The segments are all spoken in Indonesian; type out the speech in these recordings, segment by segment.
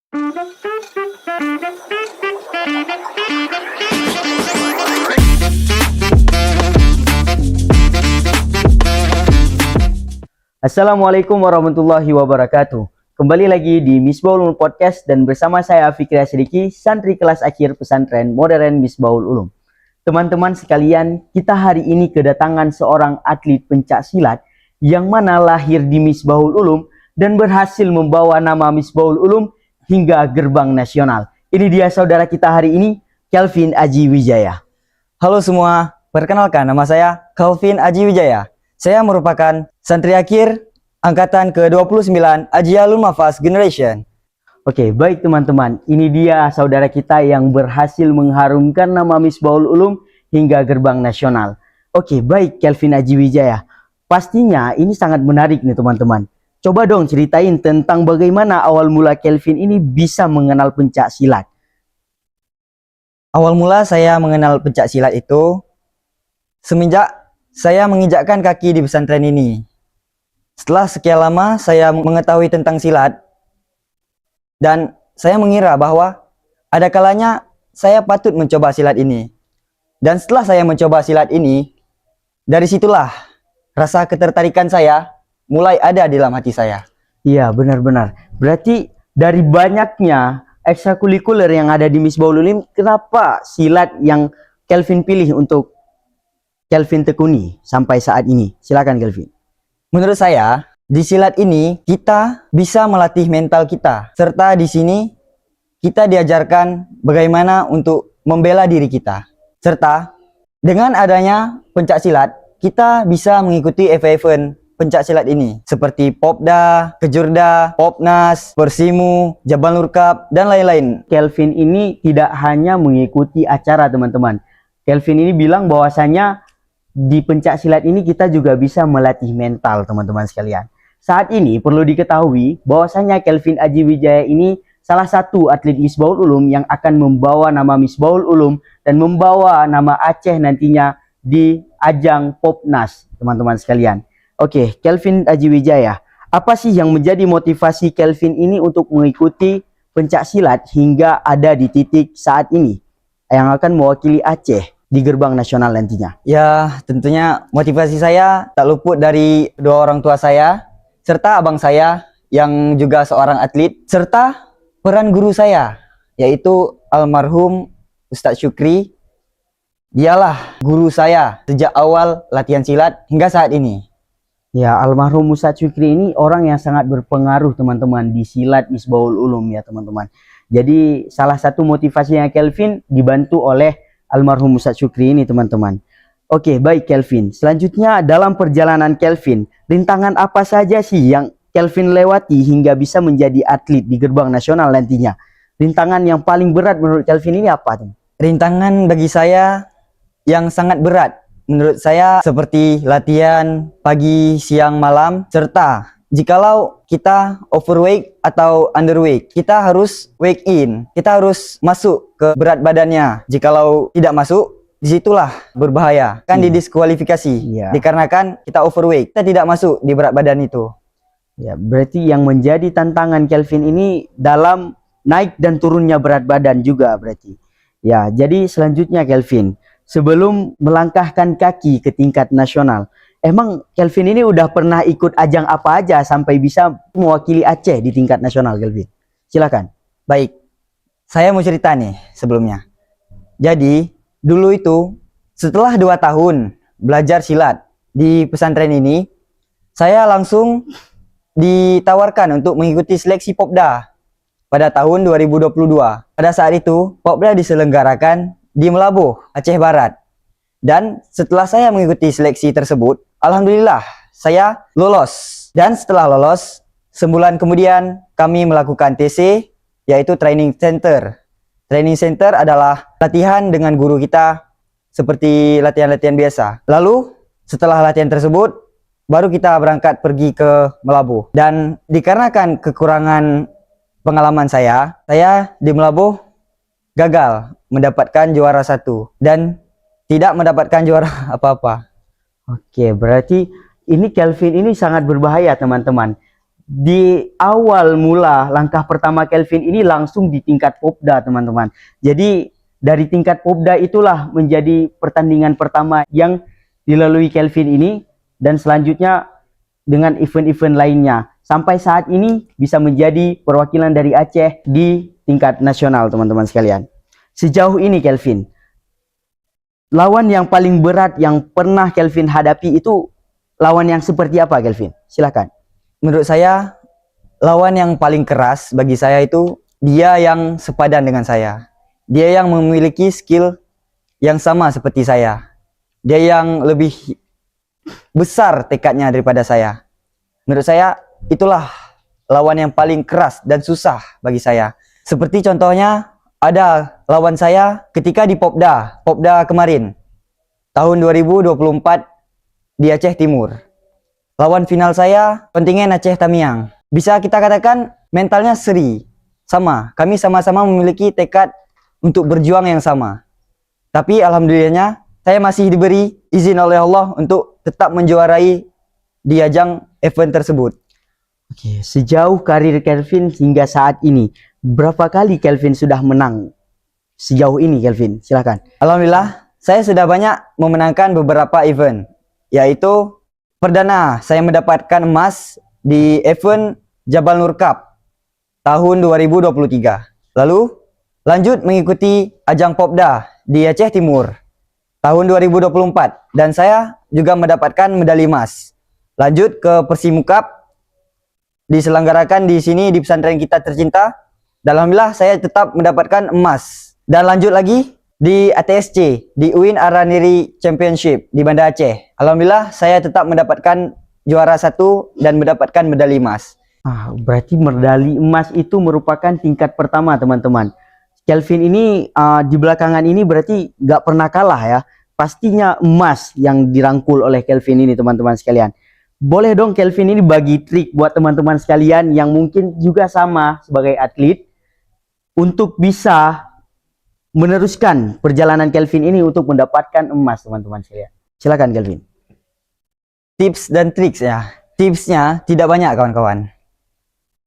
Assalamualaikum warahmatullahi wabarakatuh. Kembali lagi di Misbahul Ulum Podcast dan bersama saya Fikri Asyidiki, santri kelas akhir pesantren modern Misbahul Ulum. Teman-teman sekalian, kita hari ini kedatangan seorang atlet pencak silat yang mana lahir di Misbahul Ulum dan berhasil membawa nama Misbahul Ulum hingga gerbang nasional. Ini dia saudara kita hari ini, Kelvin Aji Wijaya. Halo semua, perkenalkan nama saya Kelvin Aji Wijaya. Saya merupakan santri akhir angkatan ke-29 Ajiyalul Mafas Generation. Oke, baik teman-teman. Ini dia saudara kita yang berhasil mengharumkan nama Misbahul Ulum hingga gerbang nasional. Oke, baik Kelvin Aji Wijaya. Pastinya ini sangat menarik nih teman-teman. Coba dong ceritain tentang bagaimana awal mula Kelvin ini bisa mengenal pencak silat. Awal mula saya mengenal pencak silat itu semenjak saya menginjakkan kaki di pesantren ini. Setelah sekian lama saya mengetahui tentang silat, dan saya mengira bahwa ada kalanya saya patut mencoba silat ini. Dan setelah saya mencoba silat ini, dari situlah rasa ketertarikan saya mulai ada di dalam hati saya. Iya, benar-benar. Berarti dari banyaknya ekstrakurikuler yang ada di Misbahul Ulum, kenapa silat yang Kelvin pilih untuk Kelvin tekuni sampai saat ini? Silakan Kelvin. Menurut saya, di silat ini kita bisa melatih mental kita, serta di sini kita diajarkan bagaimana untuk membela diri kita. Serta dengan adanya pencak silat, kita bisa mengikuti event pencak silat ini seperti Popda, Kejurda, Popnas, Persimu, Jabal Cup, dan lain-lain. Kelvin ini tidak hanya mengikuti acara teman-teman. Kelvin ini bilang bahwasanya di pencak silat ini kita juga bisa melatih mental teman-teman sekalian. Saat ini perlu diketahui bahwasanya Kelvin Aji Wijaya ini salah satu atlet Misbahul Ulum yang akan membawa nama Misbahul Ulum dan membawa nama Aceh nantinya di ajang Popnas teman-teman sekalian. Oke, Kelvin Aji Wijaya, apa sih yang menjadi motivasi Kelvin ini untuk mengikuti pencak silat hingga ada di titik saat ini yang akan mewakili Aceh di gerbang nasional nantinya? Ya, tentunya motivasi saya tak luput dari dua orang tua saya, serta abang saya yang juga seorang atlet, serta peran guru saya, yaitu almarhum Ustadz Syukri. Dialah guru saya sejak awal latihan silat hingga saat ini. Ya, almarhum Ustadz Syukri ini orang yang sangat berpengaruh teman-teman di silat Misbahul Ulum ya teman-teman. Jadi salah satu motivasinya Kelvin dibantu oleh almarhum Ustadz Syukri ini teman-teman. Oke, baik Kelvin. Selanjutnya dalam perjalanan Kelvin, rintangan apa saja sih yang Kelvin lewati hingga bisa menjadi atlet di gerbang nasional nantinya? Rintangan yang paling berat menurut Kelvin ini apa? Rintangan bagi saya yang sangat berat menurut saya seperti latihan pagi, siang, malam, serta jikalau kita overweight atau underweight, kita harus weigh in. Kita harus masuk ke berat badannya. Jikalau tidak masuk, disitulah berbahaya. Kan didiskualifikasi. Dikarenakan kita overweight. Kita tidak masuk di berat badan itu. Ya, berarti yang menjadi tantangan Kelvin ini dalam naik dan turunnya berat badan juga berarti. Ya, jadi selanjutnya Kelvin, sebelum melangkahkan kaki ke tingkat nasional, emang Kelvin ini udah pernah ikut ajang apa aja sampai bisa mewakili Aceh di tingkat nasional, Kelvin? Silakan. Baik, saya mau cerita nih sebelumnya. Jadi, dulu itu setelah 2 tahun belajar silat di pesantren ini, saya langsung ditawarkan untuk mengikuti seleksi Popda pada tahun 2022. Pada saat itu, Popda diselenggarakan di Melabuh, Aceh Barat. Dan setelah saya mengikuti seleksi tersebut, alhamdulillah saya lolos. Dan setelah lolos, sebulan kemudian kami melakukan TC, yaitu training center. Training center adalah latihan dengan guru kita seperti latihan-latihan biasa. Lalu setelah latihan tersebut, baru kita berangkat pergi ke Melabuh. Dan dikarenakan kekurangan pengalaman saya di Melabuh gagal mendapatkan juara 1 dan tidak mendapatkan juara apa-apa. Oke, berarti ini Kelvin ini sangat berbahaya teman-teman. di awal mula langkah pertama Kelvin ini langsung di tingkat Popda teman-teman. Jadi dari tingkat Popda itulah menjadi pertandingan pertama yang dilalui Kelvin ini, dan selanjutnya dengan event-event lainnya. Sampai saat ini bisa menjadi perwakilan dari Aceh di tingkat nasional teman-teman sekalian. Sejauh ini Kelvin, lawan yang paling berat yang pernah Kelvin hadapi itu lawan yang seperti apa Kelvin? Silakan. Menurut saya, lawan yang paling keras bagi saya itu dia yang sepadan dengan saya. Dia yang memiliki skill yang sama seperti saya. Dia yang lebih besar tekadnya daripada saya. Menurut saya, itulah lawan yang paling keras dan susah bagi saya. Seperti contohnya, ada lawan saya ketika di Popda kemarin, tahun 2024 di Aceh Timur. Lawan final saya, kontingen Aceh Tamiang. Bisa kita katakan mentalnya seri. Sama, kami sama-sama memiliki tekad untuk berjuang yang sama. Tapi alhamdulillahnya, saya masih diberi izin oleh Allah untuk tetap menjuarai di ajang event tersebut. Oke, sejauh karir Kelvin hingga saat ini, berapa kali Kelvin sudah menang? Sejauh ini Kelvin, silakan. Alhamdulillah, saya sudah banyak memenangkan beberapa event, yaitu perdana saya mendapatkan emas di event Jabal Nur Cup tahun 2023. Lalu lanjut mengikuti ajang Popda di Aceh Timur tahun 2024, dan saya juga mendapatkan medali emas. Lanjut ke Persimu Cup, diselenggarakan di sini di pesantren kita tercinta. Dan alhamdulillah saya tetap mendapatkan emas. Dan lanjut lagi di ATSC, di UIN Araniri Championship di Banda Aceh. Alhamdulillah saya tetap mendapatkan juara 1 dan mendapatkan medali emas. Berarti medali emas itu merupakan tingkat pertama teman-teman. Kelvin ini di belakangan ini berarti nggak pernah kalah ya. Pastinya emas yang dirangkul oleh Kelvin ini teman-teman sekalian. Boleh dong Kelvin ini bagi trik buat teman-teman sekalian yang mungkin juga sama sebagai atlet untuk bisa meneruskan perjalanan Kelvin ini untuk mendapatkan emas teman-teman sekalian. Silakan Kelvin. Tips dan triks ya. Tipsnya tidak banyak kawan-kawan.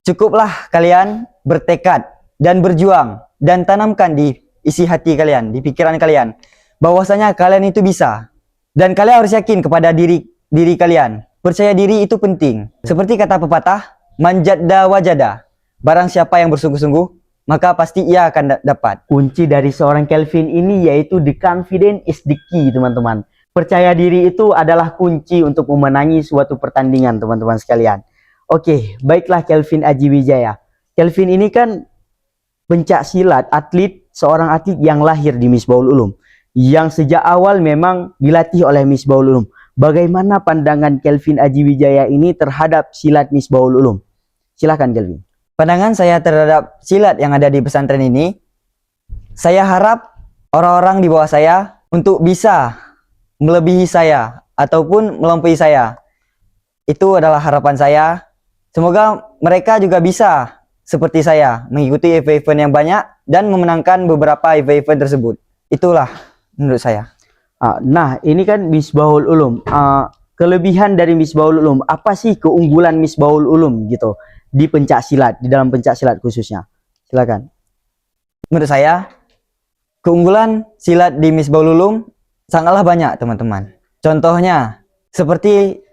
Cukuplah kalian bertekad dan berjuang dan tanamkan di isi hati kalian, di pikiran kalian, bahwasanya kalian itu bisa. Dan kalian harus yakin kepada diri kalian. Percaya diri itu penting. Seperti kata pepatah, manjadda wajada. Barang siapa yang bersungguh-sungguh, maka pasti ia akan dapat. Kunci dari seorang Kelvin ini yaitu the confidence is the key teman-teman. Percaya diri itu adalah kunci untuk memenangi suatu pertandingan teman-teman sekalian. Oke, baiklah Kelvin Aji Wijaya. Kelvin ini kan pencak silat, seorang atlet yang lahir di Misbahul Ulum, yang sejak awal memang dilatih oleh Misbahul Ulum. Bagaimana pandangan Kelvin Aji Wijaya ini terhadap silat Misbahul Ulum? Silakan Kelvin. Pandangan saya terhadap silat yang ada di pesantren ini, saya harap orang-orang di bawah saya untuk bisa melebihi saya ataupun melampaui saya. Itu adalah harapan saya. Semoga mereka juga bisa seperti saya mengikuti event-event yang banyak dan memenangkan beberapa event-event tersebut. Itulah menurut saya. Nah, ini kan Misbahul Ulum. Kelebihan dari Misbahul Ulum, apa sih keunggulan Misbahul Ulum gitu di pencak silat, di dalam pencak silat khususnya? Silakan. Menurut saya, keunggulan silat di Misbahul Ulum sangatlah banyak, teman-teman. Contohnya, seperti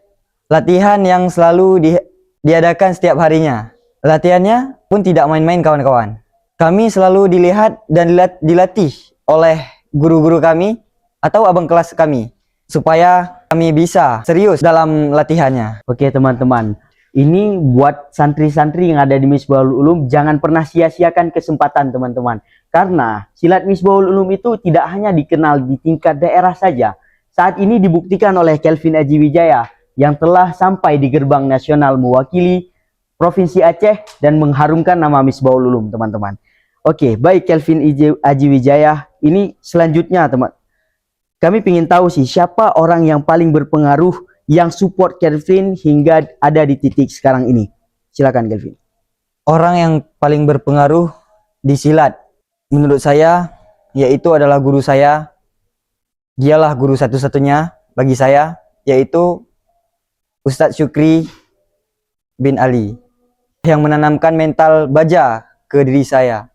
latihan yang selalu diadakan setiap harinya. Latihannya pun tidak main-main kawan-kawan. Kami selalu dilihat dan dilatih oleh guru-guru kami atau abang kelas kami, supaya kami bisa serius dalam latihannya. Oke teman-teman, ini buat santri-santri yang ada di Misbahul Ulum, jangan pernah sia-siakan kesempatan teman-teman. Karena silat Misbahul Ulum itu tidak hanya dikenal di tingkat daerah saja. Saat ini dibuktikan oleh Kelvin Aji Wijaya yang telah sampai di gerbang nasional mewakili Provinsi Aceh dan mengharumkan nama Misbahul Ulum teman-teman. Oke, baik Kelvin Aji Wijaya, ini selanjutnya teman. Kami ingin tahu sih siapa orang yang paling berpengaruh yang support Kelvin hingga ada di titik sekarang ini. Silakan Kelvin. Orang yang paling berpengaruh di silat menurut saya yaitu adalah guru saya. Dialah guru satu-satunya bagi saya, yaitu Ustadz Syukri bin Ali. yang menanamkan mental baja ke diri saya,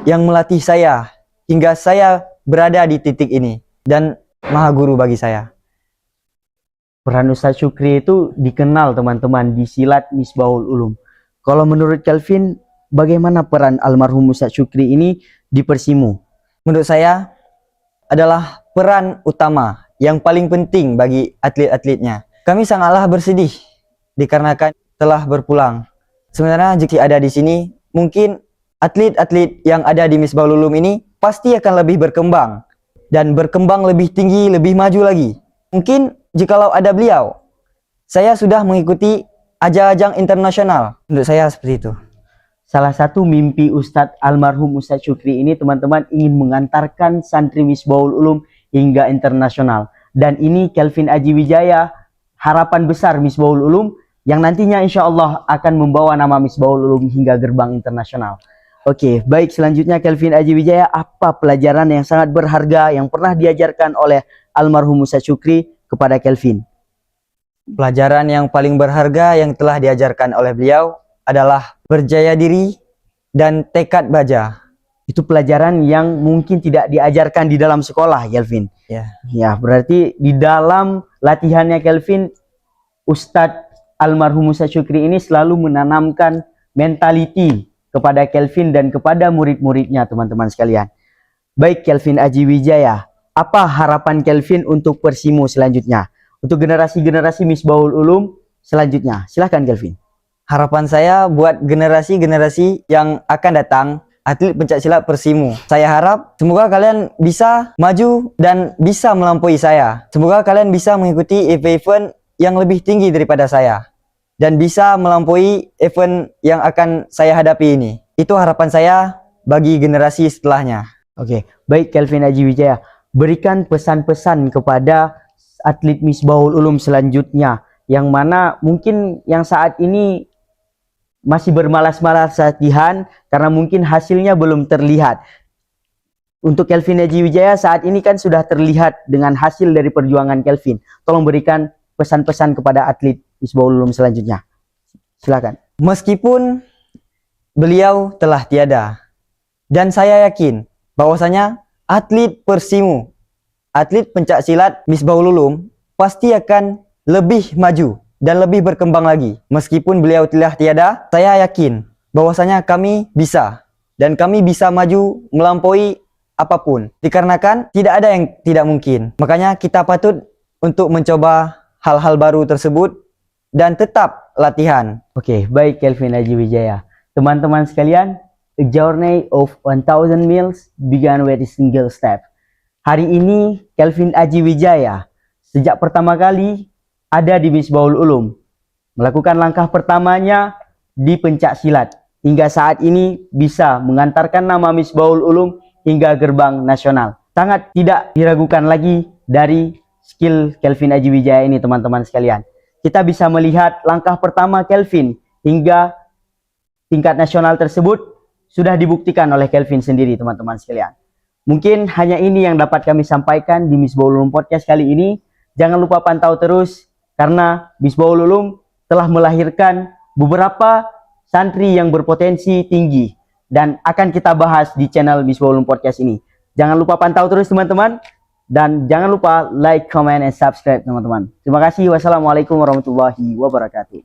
yang melatih saya hingga saya berada di titik ini, dan maha guru bagi saya. Peran Ustadz Syukri itu dikenal teman-teman di silat Misbahul Ulum. Kalau menurut Kelvin, bagaimana peran almarhum Ustadz Syukri ini di Persimu? Menurut saya adalah peran utama yang paling penting bagi atlet-atletnya. Kami sangatlah bersedih dikarenakan telah berpulang. Sebenarnya jika ada di sini, mungkin atlet-atlet yang ada di Misbahul Ulum ini pasti akan lebih berkembang dan berkembang lebih tinggi, lebih maju lagi. Mungkin jikalau ada beliau, saya sudah mengikuti ajang-ajang internasional. Menurut saya seperti itu. Salah satu mimpi Ustadz almarhum Ustadz Syukri ini teman-teman ingin mengantarkan santri Misbahul Ulum hingga internasional. Dan ini Kelvin Aji Wijaya, harapan besar Misbahul Ulum yang nantinya insya Allah akan membawa nama Misbahul Ulum hingga gerbang internasional. Oke, baik, selanjutnya Kelvin Aji Wijaya, apa pelajaran yang sangat berharga yang pernah diajarkan oleh almarhum Ustadz Syukri kepada Kelvin? Pelajaran yang paling berharga yang telah diajarkan oleh beliau adalah percaya diri dan tekad baja. Itu pelajaran yang mungkin tidak diajarkan di dalam sekolah, Kelvin. Ya, berarti di dalam latihannya Kelvin, Ustadz almarhum Ustadz Syukri ini selalu menanamkan mentality kepada Kelvin dan kepada murid-muridnya, teman-teman sekalian. Baik, Kelvin Aji Wijaya, apa harapan Kelvin untuk Persimu selanjutnya? Untuk generasi-generasi Misbahul Ulum selanjutnya. Silahkan Kelvin. Harapan saya buat generasi-generasi yang akan datang, atlet pencaksilat Persimu. Saya harap semoga kalian bisa maju dan bisa melampaui saya. Semoga kalian bisa mengikuti event-event yang lebih tinggi daripada saya. Dan bisa melampaui event yang akan saya hadapi ini. Itu harapan saya bagi generasi setelahnya. Oke, baik Kelvin Aji Wijaya. Berikan pesan-pesan kepada atlet Misbahul Ulum selanjutnya. Yang mana mungkin yang saat ini masih bermalas-malas latihan karena mungkin hasilnya belum terlihat. Untuk Kelvin Aji Wijaya saat ini kan sudah terlihat dengan hasil dari perjuangan Kelvin. Tolong berikan pesan-pesan kepada atlet Misbahul Ulum selanjutnya. Silakan. Meskipun beliau telah tiada, dan saya yakin bahwasanya atlet Persimu, atlet pencaksilat Misbahul Ulum pasti akan lebih maju dan lebih berkembang lagi. Meskipun beliau telah tiada, saya yakin bahwasanya kami bisa, dan kami bisa maju melampaui apapun. Dikarenakan tidak ada yang tidak mungkin. Makanya kita patut untuk mencoba hal-hal baru tersebut dan tetap latihan. Oke, baik Kelvin Aji Wijaya. Teman-teman sekalian, a journey of 1000 miles began with a single step. Hari ini Kelvin Aji Wijaya sejak pertama kali ada di Misbahul Ulum, melakukan langkah pertamanya di pencak silat. Hingga saat ini bisa mengantarkan nama Misbahul Ulum hingga gerbang nasional. Sangat tidak diragukan lagi dari skill Kelvin Aji Wijaya ini, teman-teman sekalian. Kita bisa melihat langkah pertama Kelvin hingga tingkat nasional tersebut sudah dibuktikan oleh Kelvin sendiri, teman-teman sekalian. Mungkin hanya ini yang dapat kami sampaikan di Misbahul Ulum Podcast kali ini. Jangan lupa pantau terus karena Misbahul Ulum telah melahirkan beberapa santri yang berpotensi tinggi dan akan kita bahas di channel Misbahul Ulum Podcast ini. Jangan lupa pantau terus teman-teman. Dan jangan lupa like, comment, and subscribe teman-teman. Terima kasih. Wassalamualaikum warahmatullahi wabarakatuh.